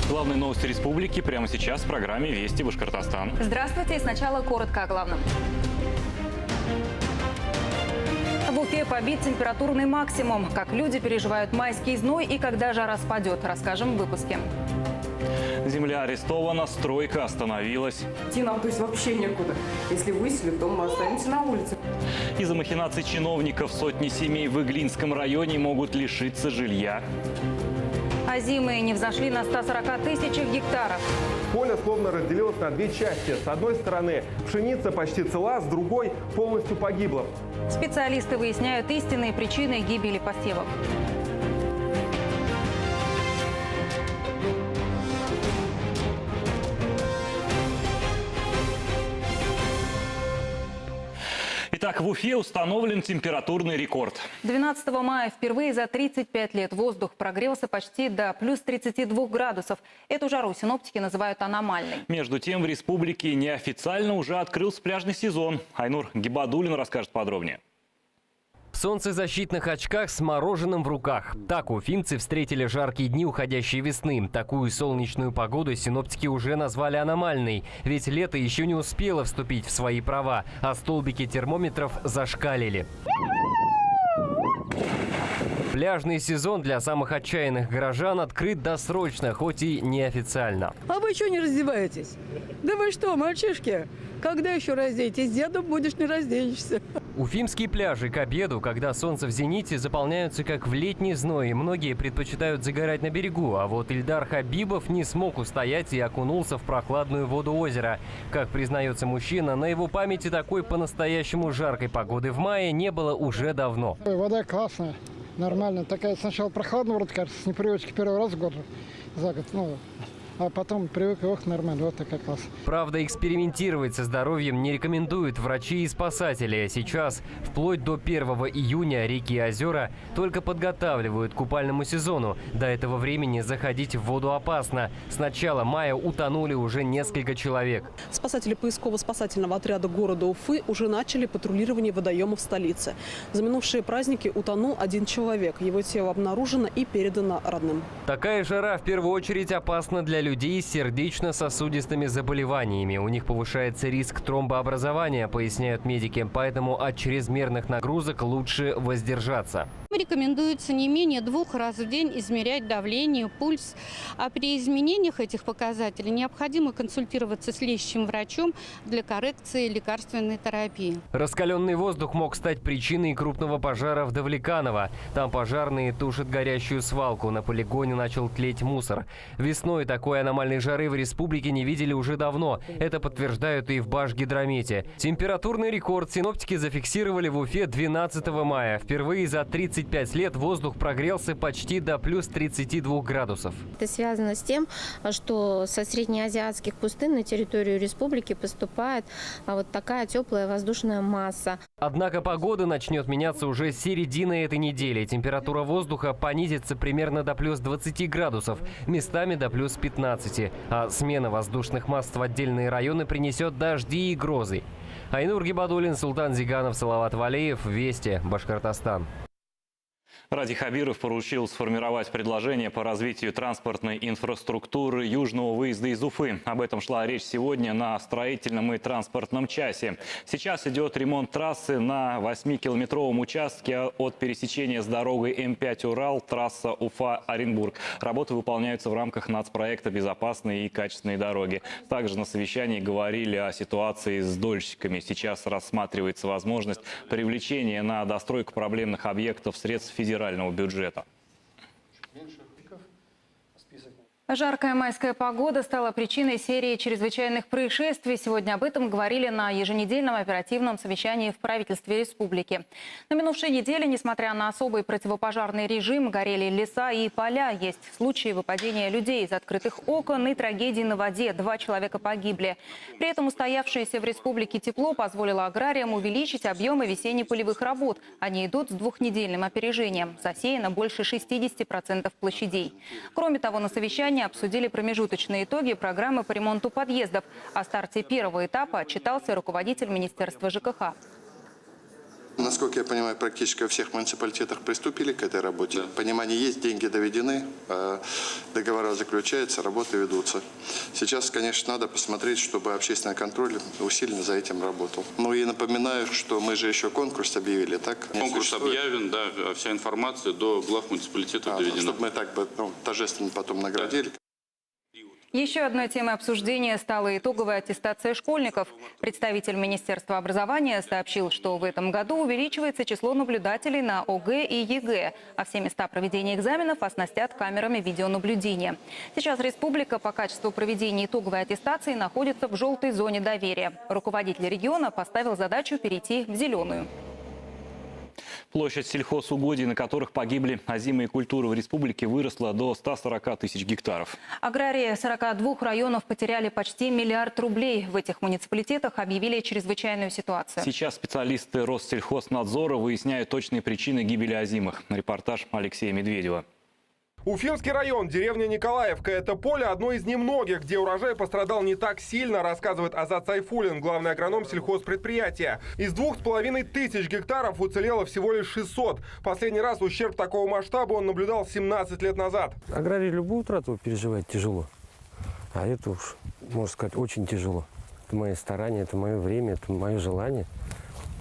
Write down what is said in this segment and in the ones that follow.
Главные новости республики прямо сейчас в программе «Вести Башкортостан». Здравствуйте. И сначала коротко о главном. В Уфе побит температурный максимум. Как люди переживают майский зной и когда жара спадет, расскажем в выпуске. Земля арестована, стройка остановилась. Идти нам, то есть, вообще некуда. Если выселят, то мы останемся на улице. Из-за махинаций чиновников сотни семей в Иглинском районе могут лишиться жилья. Озимые не взошли на 140 тысячах гектаров. Поле словно разделилось на две части. С одной стороны пшеница почти цела, с другой полностью погибла. Специалисты выясняют истинные причины гибели посевов. Итак, в Уфе установлен температурный рекорд. 12 мая впервые за 35 лет воздух прогрелся почти до плюс 32 градусов. Эту жару синоптики называют аномальной. Между тем, в республике неофициально уже открылся пляжный сезон. Айнур Гибадуллин расскажет подробнее. В солнцезащитных очках с мороженым в руках. Так уфимцы встретили жаркие дни уходящей весны. Такую солнечную погоду синоптики уже назвали аномальной. Ведь лето еще не успело вступить в свои права, а столбики термометров зашкалили. Пляжный сезон для самых отчаянных горожан открыт досрочно, хоть и неофициально. А вы что не раздеваетесь? Да вы что, мальчишки? Когда еще разденетесь? Дедом будешь, не разденешься. Уфимские пляжи к обеду, когда солнце в зените, заполняются как в летний зной. Многие предпочитают загорать на берегу, а вот Ильдар Хабибов не смог устоять и окунулся в прохладную воду озера. Как признается мужчина, на его памяти такой по-настоящему жаркой погоды в мае не было уже давно. Вода классная, нормально. Такая сначала прохладная, вроде кажется, с непривычки первый раз в год, за год. А потом привык, нормально, вот такая класс. Правда, экспериментировать со здоровьем не рекомендуют врачи и спасатели. Сейчас, вплоть до 1 июня, реки и озера только подготавливают к купальному сезону. До этого времени заходить в воду опасно. С начала мая утонули уже несколько человек. Спасатели поисково-спасательного отряда города Уфы уже начали патрулирование водоемов столицы. За минувшие праздники утонул один человек. Его тело обнаружено и передано родным. Такая жара в первую очередь опасна для людей с сердечно-сосудистыми заболеваниями. У них повышается риск тромбообразования, поясняют медики. Поэтому от чрезмерных нагрузок лучше воздержаться. Рекомендуется не менее 2 раз в день измерять давление, пульс. А при изменениях этих показателей необходимо консультироваться с лечащим врачом для коррекции лекарственной терапии. Раскаленный воздух мог стать причиной крупного пожара в Давлеканово. Там пожарные тушат горящую свалку. На полигоне начал тлеть мусор. Весной такой аномальной жары в республике не видели уже давно. Это подтверждают и в Башгидромете. Температурный рекорд синоптики зафиксировали в Уфе 12 мая. Впервые за 35 лет воздух прогрелся почти до плюс 32 градусов. Это связано с тем, что со среднеазиатских пустынь на территорию республики поступает вот такая теплая воздушная масса. Однако погода начнет меняться уже с середины этой недели. Температура воздуха понизится примерно до плюс 20 градусов, местами до плюс 15. А смена воздушных масс в отдельные районы принесет дожди и грозы. Айнур Гибадуллин, Султан Зиганов, Салават Валеев. Вести, Башкортостан. Ради Хабиров поручил сформировать предложение по развитию транспортной инфраструктуры южного выезда из Уфы. Об этом шла речь сегодня на строительном и транспортном часе. Сейчас идет ремонт трассы на 8-километровом участке от пересечения с дорогой М5 Урал, трасса Уфа-Оренбург. Работы выполняются в рамках нацпроекта «Безопасные и качественные дороги». Также на совещании говорили о ситуации с дольщиками. Сейчас рассматривается возможность привлечения на достройку проблемных объектов средств федерального бюджета. Жаркая майская погода стала причиной серии чрезвычайных происшествий. Сегодня об этом говорили на еженедельном оперативном совещании в правительстве республики. На минувшей неделе, несмотря на особый противопожарный режим, горели леса и поля. Есть случаи выпадения людей из открытых окон и трагедий на воде. 2 человека погибли. При этом устоявшееся в республике тепло позволило аграриям увеличить объемы весенне-полевых работ. Они идут с 2-недельным опережением. Засеяно больше 60% площадей. Кроме того, на совещании обсудили промежуточные итоги программы по ремонту подъездов. О старте первого этапа отчитался руководитель Министерства ЖКХ. Насколько я понимаю, практически во всех муниципалитетах приступили к этой работе. Да. Понимание есть, деньги доведены, договора заключаются, работы ведутся. Сейчас, конечно, надо посмотреть, чтобы общественный контроль усиленно за этим работал. Ну и напоминаю, что мы же еще конкурс объявили, так? Конкурс объявлен, да, вся информация до глав муниципалитетов доведена. Чтобы мы так бы торжественно потом наградили. Еще одной темой обсуждения стала итоговая аттестация школьников. Представитель Министерства образования сообщил, что в этом году увеличивается число наблюдателей на ОГЭ и ЕГЭ, а все места проведения экзаменов оснастят камерами видеонаблюдения. Сейчас республика по качеству проведения итоговой аттестации находится в желтой зоне доверия. Руководитель региона поставил задачу перейти в зеленую. Площадь сельхозугодий, на которых погибли озимые культуры в республике, выросла до 140 тысяч гектаров. Аграрии 42 районов потеряли почти миллиард рублей. В этих муниципалитетах объявили чрезвычайную ситуацию. Сейчас специалисты Россельхознадзора выясняют точные причины гибели озимых. Репортаж Алексея Медведева. Уфимский район, деревня Николаевка. Это поле одно из немногих, где урожай пострадал не так сильно, рассказывает Азат Сайфуллин, главный агроном сельхозпредприятия. Из 2500 гектаров уцелело всего лишь 600. Последний раз ущерб такого масштаба он наблюдал 17 лет назад. Аграрий любую утрату переживает тяжело. А это уж, можно сказать, очень тяжело. Это мои старания, это мое время, это мое желание.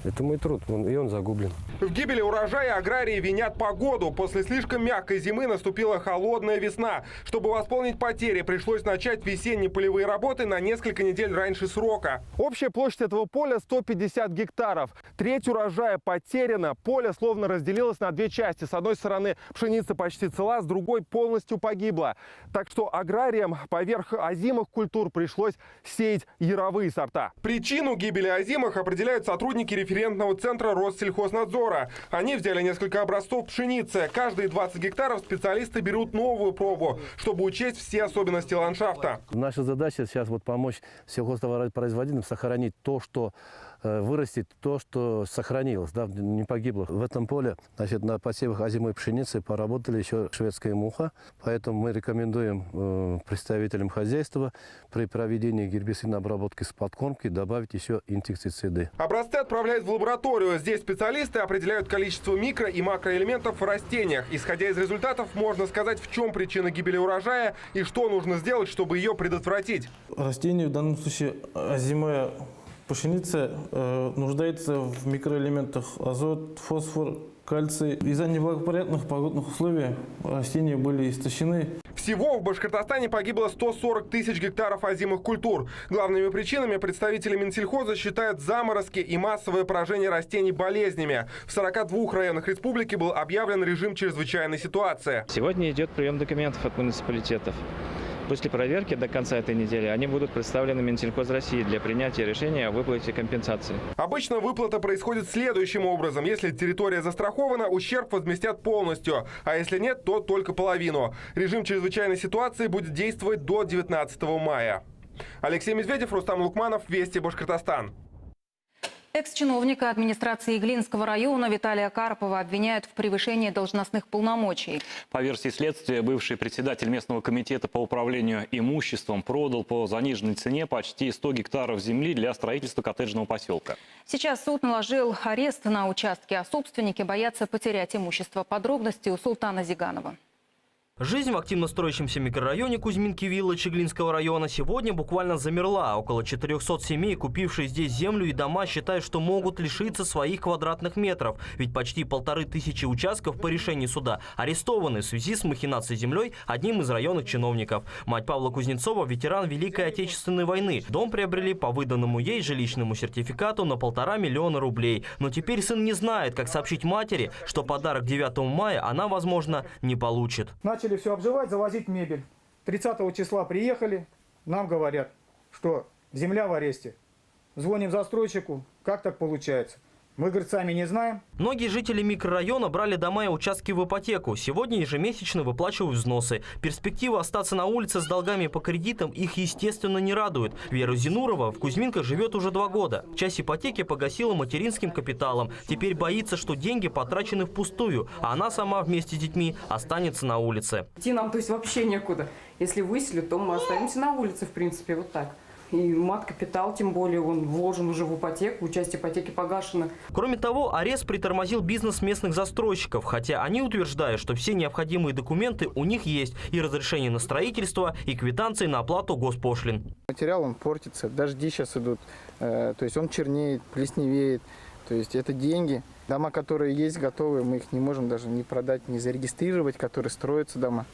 Это мой труд, и он загублен. В гибели урожая аграрии винят погоду. После слишком мягкой зимы наступила холодная весна. Чтобы восполнить потери, пришлось начать весенние полевые работы на несколько недель раньше срока. Общая площадь этого поля 150 гектаров. Треть урожая потеряна. Поле словно разделилось на две части. С одной стороны пшеница почти цела, с другой полностью погибла. Так что аграриям поверх озимых культур пришлось сеять яровые сорта. Причину гибели озимых определяют сотрудники референтного центра Россельхознадзора. Они взяли несколько образцов пшеницы. Каждые 20 гектаров специалисты берут новую пробу, чтобы учесть все особенности ландшафта. Наша задача сейчас помочь сельхозтоваропроизводителям сохранить то, что вырастет, то, что сохранилось, да, не погибло. В этом поле, значит, на посевах озимой пшеницы поработали еще шведская муха. Поэтому мы рекомендуем представителям хозяйства при проведении гербицидной обработки с подкормкой добавить еще инсектициды. Образцы отправляют в лабораторию. Здесь специалисты определяют количество микро- и макроэлементов в растениях. Исходя из результатов, можно сказать, в чем причина гибели урожая и что нужно сделать, чтобы ее предотвратить. Растение, в данном случае озимая пшеница, нуждается в микроэлементах азот, фосфор, кальций. Из-за неблагоприятных погодных условий растения были истощены. Всего в Башкортостане погибло 140 тысяч гектаров озимых культур. Главными причинами представители Минсельхоза считают заморозки и массовое поражение растений болезнями. В 42 районах республики был объявлен режим чрезвычайной ситуации. Сегодня идет прием документов от муниципалитетов. После проверки до конца этой недели они будут представлены Минсельхоз России для принятия решения о выплате компенсации. Обычно выплата происходит следующим образом. Если территория застрахована, ущерб возместят полностью, а если нет, то только половину. Режим чрезвычайной ситуации будет действовать до 19 мая. Алексей Медведев, Рустам Лукманов, Вести, Башкортостан. Экс-чиновника администрации Иглинского района Виталия Карпова обвиняют в превышении должностных полномочий. По версии следствия, бывший председатель местного комитета по управлению имуществом продал по заниженной цене почти 100 гектаров земли для строительства коттеджного поселка. Сейчас суд наложил арест на участке, а собственники боятся потерять имущество. Подробности у Султана Зиганова. Жизнь в активно строящемся микрорайоне Кузьминки-Виллидж Иглинского района сегодня буквально замерла. Около 400 семей, купившие здесь землю и дома, считают, что могут лишиться своих квадратных метров. Ведь почти 1500 участков по решению суда арестованы в связи с махинацией землей одним из районных чиновников. Мать Павла Кузнецова – ветеран Великой Отечественной войны. Дом приобрели по выданному ей жилищному сертификату на 1,5 миллиона рублей. Но теперь сын не знает, как сообщить матери, что подарок 9 мая она, возможно, не получит. Начали все обживать, завозить мебель. 30 числа приехали, нам говорят, что земля в аресте. Звоним застройщику, как так получается? Мы, говорит, сами не знаем. Многие жители микрорайона брали дома и участки в ипотеку. Сегодня ежемесячно выплачивают взносы. Перспектива остаться на улице с долгами по кредитам их, естественно, не радует. Вера Зинурова в Кузьминках живет уже 2 года. Часть ипотеки погасила материнским капиталом. Теперь боится, что деньги потрачены впустую, а она сама вместе с детьми останется на улице. Идти нам, то есть, вообще некуда. Если выселят, то мы останемся на улице, в принципе, вот так. И мат-капитал, тем более, он вложен уже в ипотеку, часть ипотеки погашена. Кроме того, арест притормозил бизнес местных застройщиков, хотя они утверждают, что все необходимые документы у них есть, и разрешение на строительство, и квитанции на оплату госпошлин. Материал, он портится, дожди сейчас идут, то есть он чернеет, плесневеет, то есть это деньги. Дома, которые есть, готовые, мы их не можем даже не продать, не зарегистрировать, которые строятся дома.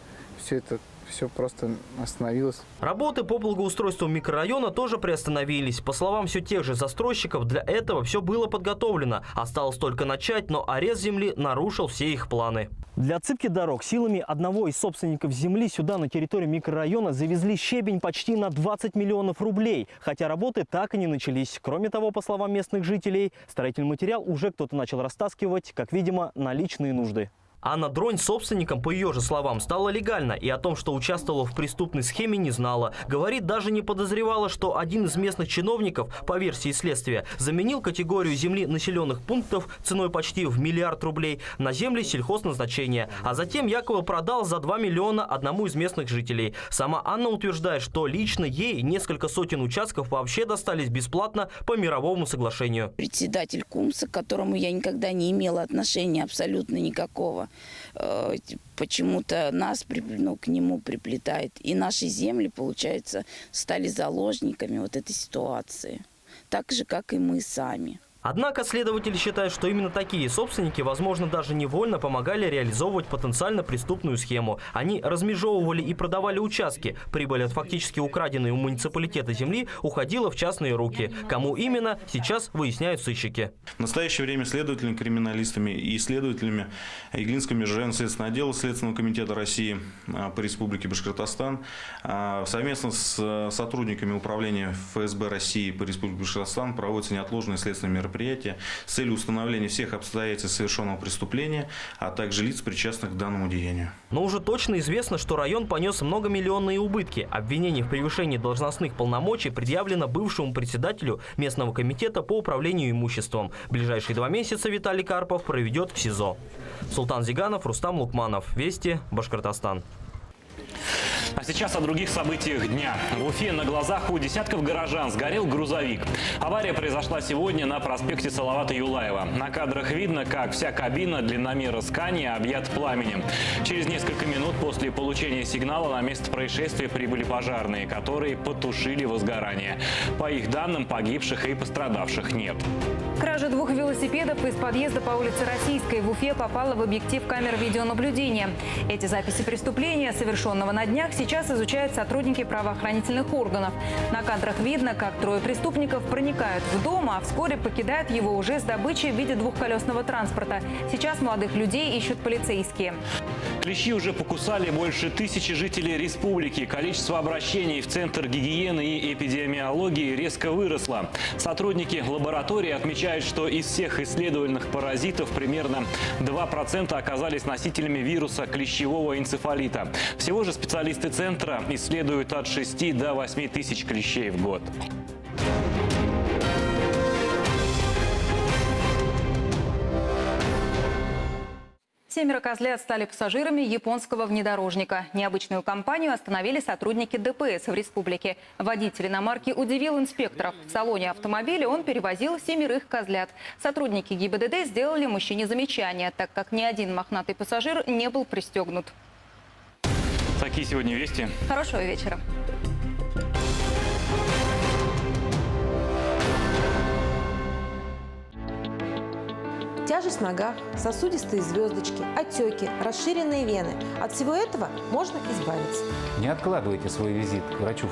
Все просто остановилось. Работы по благоустройству микрорайона тоже приостановились. По словам все тех же застройщиков, для этого все было подготовлено. Осталось только начать, но арест земли нарушил все их планы. Для отсыпки дорог силами одного из собственников земли сюда, на территорию микрорайона, завезли щебень почти на 20 миллионов рублей. Хотя работы так и не начались. Кроме того, по словам местных жителей, строительный материал уже кто-то начал растаскивать, как видимо, на личные нужды. Анна Дронь собственником, по ее же словам, стала легально и о том, что участвовала в преступной схеме, не знала. Говорит, даже не подозревала, что один из местных чиновников, по версии следствия, заменил категорию земли населенных пунктов ценой почти в 1 миллиард рублей на земли сельхозназначения, а затем якобы продал за 2 миллиона одному из местных жителей. Сама Анна утверждает, что лично ей несколько сотен участков вообще достались бесплатно по мировому соглашению. Председатель КУМСа, к которому я никогда не имела отношения абсолютно никакого, почему-то нас к нему приплетает. И наши земли, получается, стали заложниками вот этой ситуации. Так же, как и мы сами. Однако следователи считают, что именно такие собственники, возможно, даже невольно помогали реализовывать потенциально преступную схему. Они размежевывали и продавали участки. Прибыль от фактически украденной у муниципалитета земли уходила в частные руки. Кому именно, сейчас выясняют сыщики. В настоящее время следователями, криминалистами и исследователями Иглинского межрайонного следственного отдела Следственного комитета России по Республике Башкортостан совместно с сотрудниками управления ФСБ России по Республике Башкортостан проводятся неотложные следственные мероприятия с целью установления всех обстоятельств совершенного преступления, а также лиц, причастных к данному деянию. Но уже точно известно, что район понес многомиллионные убытки. Обвинение в превышении должностных полномочий предъявлено бывшему председателю местного комитета по управлению имуществом. В ближайшие 2 месяца Виталий Карпов проведет в СИЗО. Султан Зиганов, Рустам Лукманов. Вести, Башкортостан. А сейчас о других событиях дня. В Уфе на глазах у десятков горожан сгорел грузовик. Авария произошла сегодня на проспекте Салавата Юлаева. На кадрах видно, как вся кабина длинномера Скания объята пламенем. Через несколько минут после получения сигнала на место происшествия прибыли пожарные, которые потушили возгорание. По их данным, погибших и пострадавших нет. Кража 2 велосипедов из подъезда по улице Российской в Уфе попала в объектив камер видеонаблюдения. Эти записи преступления, совершенного на днях, сейчас изучают сотрудники правоохранительных органов. На кадрах видно, как 3 преступников проникают в дом, а вскоре покидают его уже с добычей в виде двухколесного транспорта. Сейчас молодых людей ищут полицейские. Клещи уже покусали больше 1000 жителей республики. Количество обращений в Центр гигиены и эпидемиологии резко выросло. Сотрудники лаборатории отмечают, что из всех исследованных паразитов примерно 2% оказались носителями вируса клещевого энцефалита. Всего же специалисты Центра исследуют от 6 до 8 тысяч клещей в год. Семеро козлят стали пассажирами японского внедорожника. Необычную компанию остановили сотрудники ДПС в республике. Водитель иномарки удивил инспекторов. В салоне автомобиля он перевозил 7 козлят. Сотрудники ГИБДД сделали мужчине замечание, так как ни один мохнатый пассажир не был пристегнут. Такие сегодня вести. Хорошего вечера. Тяжесть в ногах, сосудистые звездочки, отеки, расширенные вены. От всего этого можно избавиться. Не откладывайте свой визит к врачу.